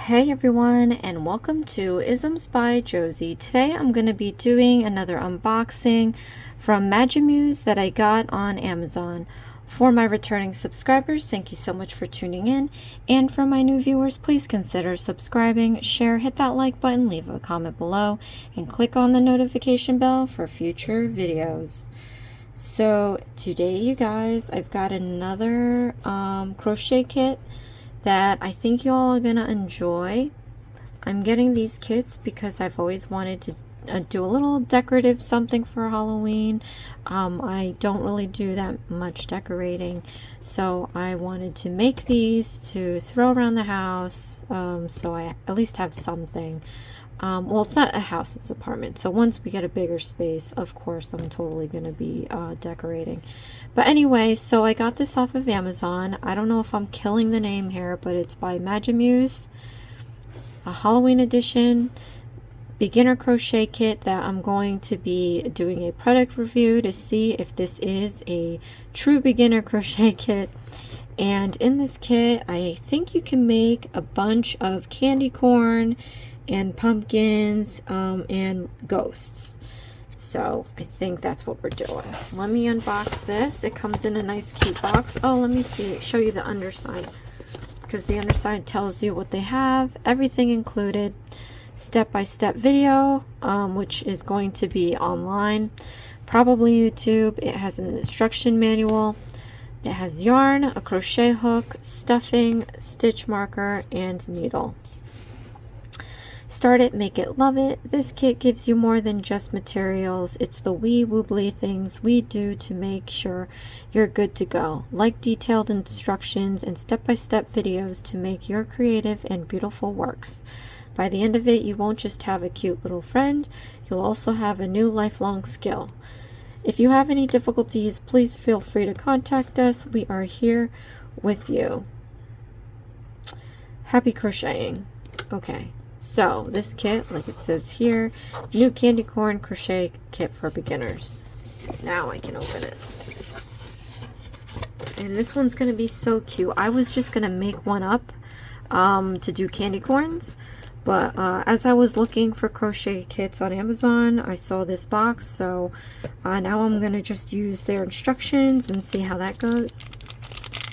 Hey everyone, and welcome to Isms by Josie. Today I'm going to be doing another unboxing from Magimuse that I got on Amazon. For my returning subscribers, thank you so much for tuning in, and for my new viewers, please consider subscribing, share, hit that like button, leave a comment below, and click on the notification bell for future videos. So today, you guys, I've got another crochet kit that I think you all are gonna enjoy. I'm getting these kits because I've always wanted to do a little decorative something for Halloween. I don't really do that much decorating, so I wanted to make these to throw around the house, so I at least have something. Well, it's not a house, it's an apartment, so once we get a bigger space, of course I'm totally gonna be decorating. But anyway, so I got this off of Amazon. I don't know if I'm killing the name here, but it's by Magimuse, a Halloween edition beginner crochet kit that I'm going to be doing a product review to see if this is a true beginner crochet kit. And in this kit, I think you can make a bunch of candy corn and pumpkins and ghosts. So I think that's what we're doing. Let me unbox this. It comes in a nice cute box. Oh, let me show you the underside, because the underside tells you what they have, everything included, step-by-step video, which is going to be online, probably YouTube. It has an instruction manual. It has yarn, a crochet hook, stuffing, stitch marker, and needle. Start it, make it, love it. This kit gives you more than just materials. It's the wee woobly things we do to make sure you're good to go. Like detailed instructions and step-by-step videos to make your creative and beautiful works. By the end of it, you won't just have a cute little friend, you'll also have a new lifelong skill. If you have any difficulties, please feel free to contact us. We are here with you. Happy crocheting. Okay. So, this kit, like it says here, new candy corn crochet kit for beginners. Now I can open it. And this one's going to be so cute. I was just going to make one up to do candy corns. But as I was looking for crochet kits on Amazon, I saw this box. So now I'm going to just use their instructions and see how that goes.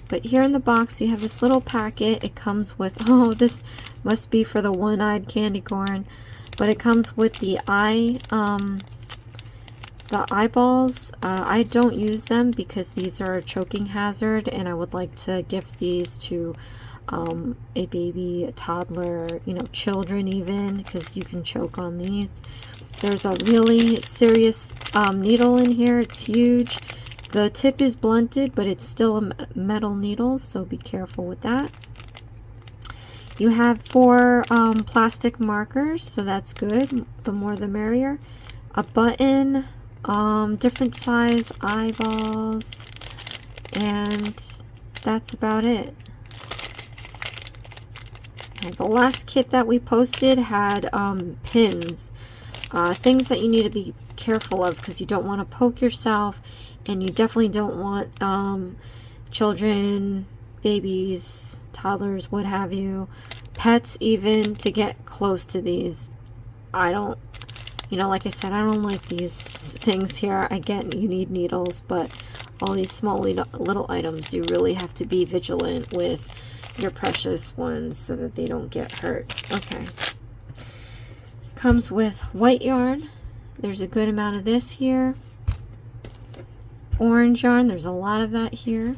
But here in the box, you have this little packet. It comes with, oh, this must be for the one-eyed candy corn, but it comes with the eyeballs. I don't use them because these are a choking hazard, and I would like to gift these to a baby, a toddler, you know, children even, because you can choke on these. There's a really serious needle in here. It's huge. The tip is blunted, but it's still a metal needle, so be careful with that. You have 4 plastic markers, so that's good. The more the merrier. A button, different size eyeballs, and that's about it. And the last kit that we posted had pins, things that you need to be careful of because you don't want to poke yourself, and you definitely don't want children, babies, toddlers, what have you, pets even, to get close to these. I don't, you know, like I said, I don't like these things here. I get you need needles, but all these small little items, you really have to be vigilant with your precious ones so that they don't get hurt. Okay. Comes with white yarn. There's a good amount of this here. Orange yarn, there's a lot of that here.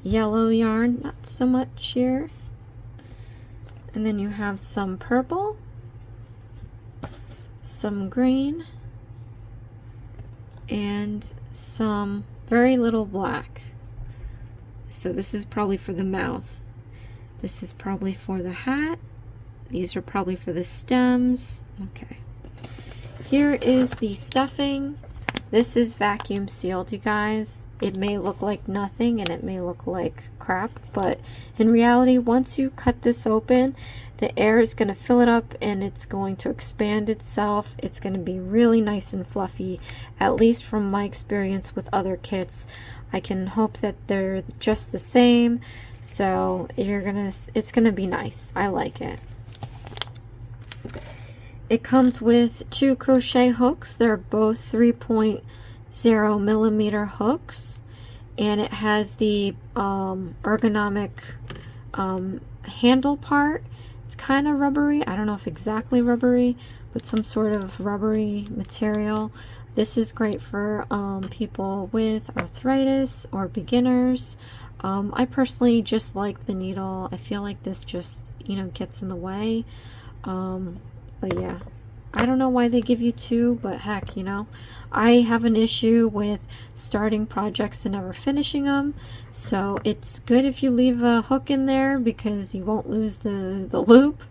Yellow yarn, not so much here. And then you have some purple, some green, and some very little black. So this is probably for the mouth. This is probably for the hat. These are probably for the stems. Okay. Here is the stuffing. This is vacuum sealed, you guys. It may look like nothing and it may look like crap, but in reality, once you cut this open, the air is going to fill it up and it's going to expand itself. It's going to be really nice and fluffy, at least from my experience with other kits. I can hope that they're just the same. So it's gonna be nice. I like it. It comes with 2 crochet hooks. They're both 3.0 millimeter hooks, and it has the ergonomic handle part. It's kind of rubbery. I don't know if exactly rubbery, but some sort of rubbery material. This is great for people with arthritis or beginners. I personally just like the needle. I feel like this just, you know, gets in the way. But yeah, I don't know why they give you 2, but heck, you know, I have an issue with starting projects and never finishing them. So it's good if you leave a hook in there because you won't lose the loop,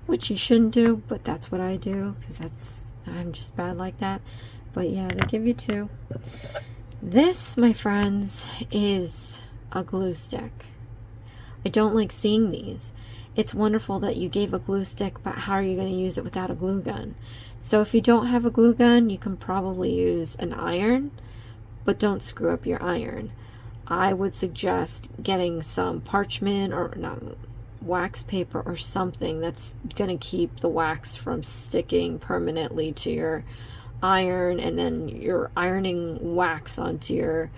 which you shouldn't do, but that's what I do because I'm just bad like that. But yeah, they give you 2. This, my friends, is a glue stick. I don't like seeing these. It's wonderful that you gave a glue stick, but how are you going to use it without a glue gun? So if you don't have a glue gun, you can probably use an iron, but don't screw up your iron. I would suggest getting some parchment or wax paper or something that's going to keep the wax from sticking permanently to your iron, and then you're ironing wax onto your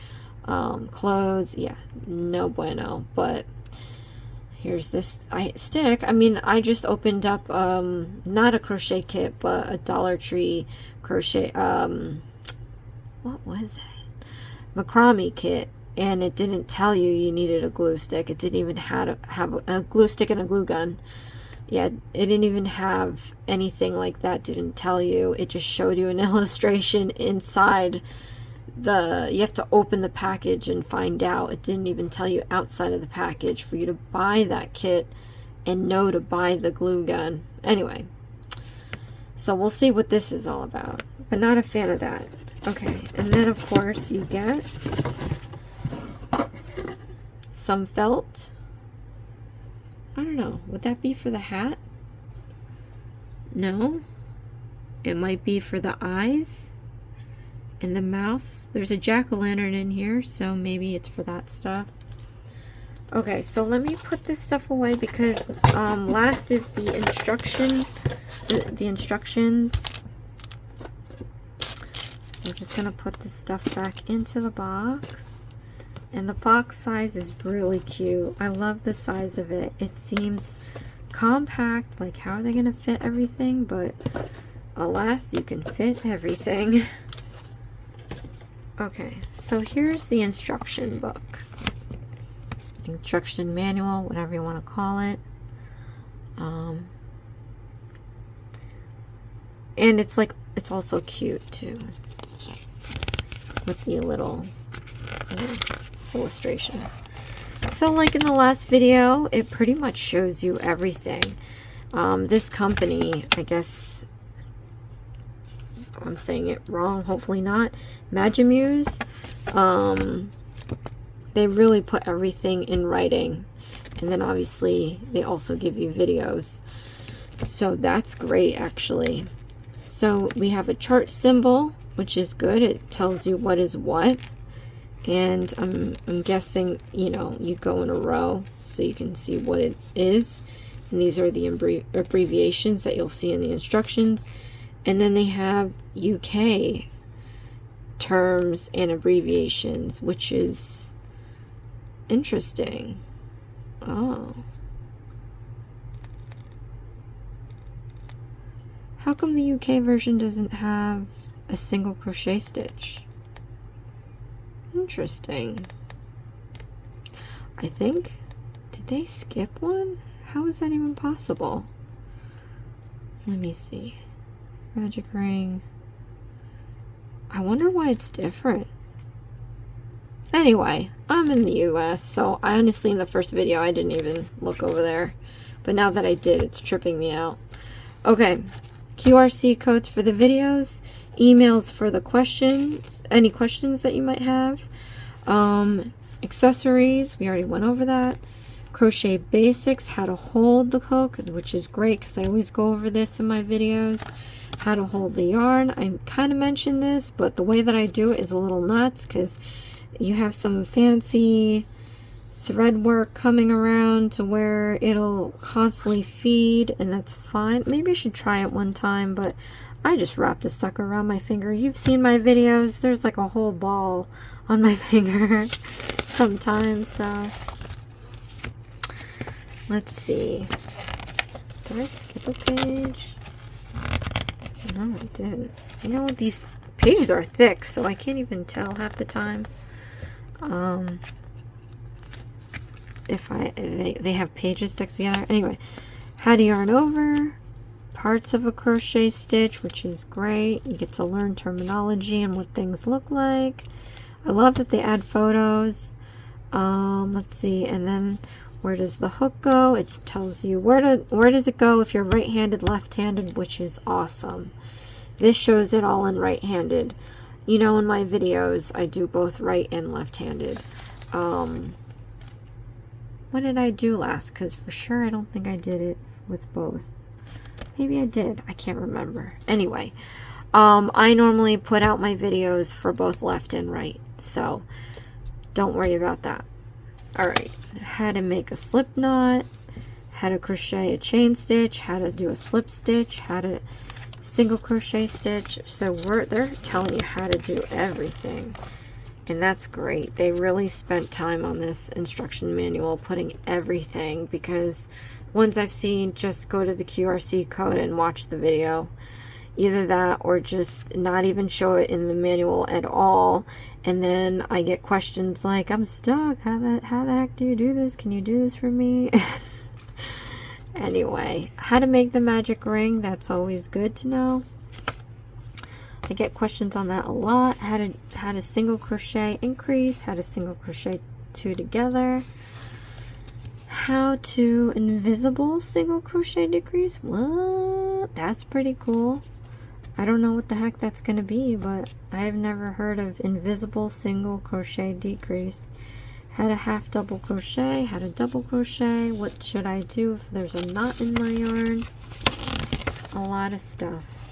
clothes. Yeah, no bueno. But here's this stick. I mean, I just opened up not a crochet kit, but a Dollar Tree crochet what was it, macrame kit, and it didn't tell you needed a glue stick. It didn't even have a glue stick and a glue gun. Yeah, it didn't even have anything like that. Didn't tell you. It just showed you an illustration inside you have to open the package and find out. It didn't even tell you outside of the package for you to buy that kit and know to buy the glue gun. Anyway, so we'll see what this is all about, but not a fan of that. Okay, and then of course you get some felt. I don't know, would that be for the hat? No, it might be for the eyes and the mouth. There's a jack-o'-lantern in here, so maybe it's for that stuff. Okay, so let me put this stuff away because last is the instructions. So I'm just gonna put this stuff back into the box. And the box size is really cute. I love the size of it. It seems compact. Like, how are they gonna fit everything? But alas, you can fit everything. Okay, so here's the instruction book. Instruction manual, whatever you want to call it. And it's also cute too, with the little illustrations. So like in the last video, it pretty much shows you everything. This company, I guess I'm saying it wrong, hopefully not, Magimuse, they really put everything in writing, and then obviously they also give you videos, so that's great actually. So we have a chart symbol, which is good. It tells you what is what, and I'm guessing, you know, you go in a row so you can see what it is, and these are the abbreviations that you'll see in the instructions. And then they have UK terms and abbreviations, which is interesting. Oh. How come the UK version doesn't have a single crochet stitch? Interesting. I think, did they skip one? How is that even possible? Let me see. Magic ring. I wonder why it's different. Anyway, I'm in the US, so I honestly, in the first video, I didn't even look over there. But now that I did, it's tripping me out. Okay, QRC codes for the videos, emails for the questions, any questions that you might have. Accessories, we already went over that. Crochet basics, how to hold the hook, which is great because I always go over this in my videos. how to hold the yarn. I kind of mentioned this, but the way that I do it is a little nuts because you have some fancy thread work coming around to where it'll constantly feed, and that's fine. Maybe I should try it one time, but I just wrapped the sucker around my finger. You've seen my videos. There's like a whole ball on my finger sometimes. So let's see. Did I skip a page? No, I didn't. You know, these pages are thick, so I can't even tell half the time. If they have pages stuck together. Anyway, how to yarn over, parts of a crochet stitch, which is great. You get to learn terminology and what things look like. I love that they add photos. Let's see, and then where does the hook go? It tells you where does it go if you're right-handed, left-handed, which is awesome. This shows it all in right-handed. You know, in my videos, I do both right and left-handed. What did I do last? Because for sure I don't think I did it with both. Maybe I did. I can't remember. Anyway, I normally put out my videos for both left and right, so don't worry about that. Alright, how to make a slip knot, how to crochet a chain stitch, how to do a slip stitch, how to single crochet stitch. So they're telling you how to do everything. And that's great. They really spent time on this instruction manual, putting everything, because ones I've seen just go to the QRC code and watch the video. Either that or just not even show it in the manual at all. And then I get questions like, I'm stuck. How the heck do you do this? Can you do this for me? Anyway, how to make the magic ring. That's always good to know. I get questions on that a lot. How to single crochet increase, how to single crochet two together, how to invisible single crochet decrease. What? That's pretty cool. I don't know what the heck that's gonna be, but I've never heard of invisible single crochet decrease. How to half double crochet, how to double crochet, what should I do if there's a knot in my yarn, a lot of stuff.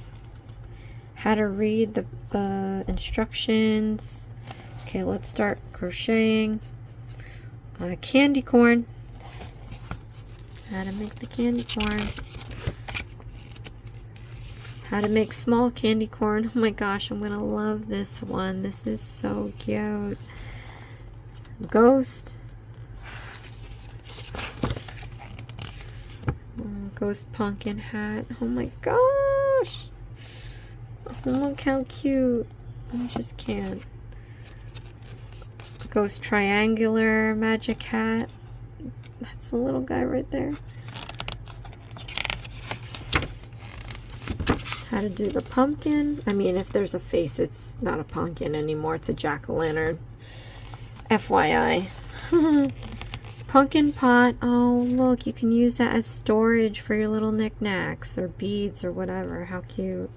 How to read the instructions. Okay, let's start crocheting. Candy corn. How to make the candy corn. How to make small candy corn. Oh my gosh, I'm gonna love this one. This is so cute. Ghost. Ghost pumpkin hat. Oh my gosh. Oh, look how cute. I just can't. Ghost triangular magic hat. That's the little guy right there. How to do the pumpkin. I mean, if there's a face, it's not a pumpkin anymore. It's a jack-o'-lantern. FYI. Pumpkin pot. Oh, look. You can use that as storage for your little knickknacks or beads or whatever. How cute.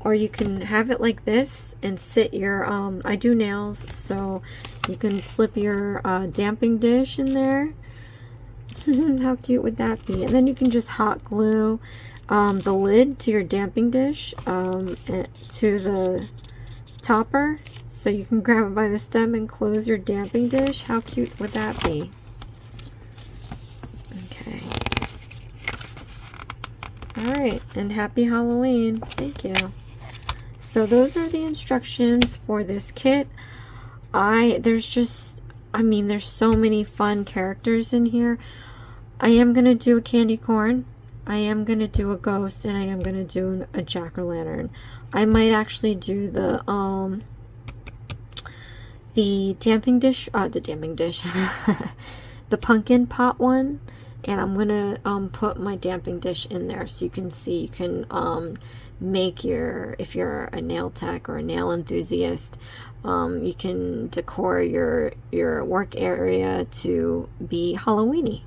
Or you can have it like this and sit your, I do nails, so you can slip your damping dish in there. How cute would that be? And then you can just hot glue the lid to your damping dish to the topper, so you can grab it by the stem and close your damping dish. How cute would that be? Okay. Alright, and happy Halloween. Thank you. So those are the instructions for this kit. There's so many fun characters in here. I am going to do a candy corn. I am going to do a ghost, and I am going to do a jack-o'-lantern. I might actually do the damping dish, the pumpkin pot one, and I'm going to put my damping dish in there so you can see. You can make if you're a nail tech or a nail enthusiast, you can decor your work area to be Halloweeny.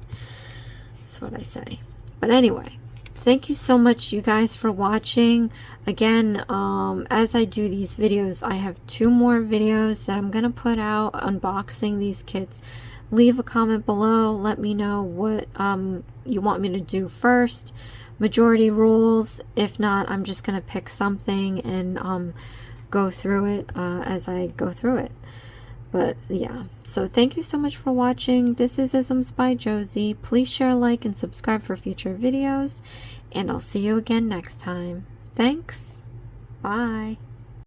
That's what I say. But anyway, thank you so much, you guys, for watching. Again, as I do these videos, I have 2 more videos that I'm gonna put out unboxing these kits. Leave a comment below. Let me know what you want me to do first. majority rules. If not, I'm just going to pick something and go through it as I go through it. But yeah, so thank you so much for watching. This is Isms by Josie. Please share, like, and subscribe for future videos, and I'll see you again next time. Thanks. Bye.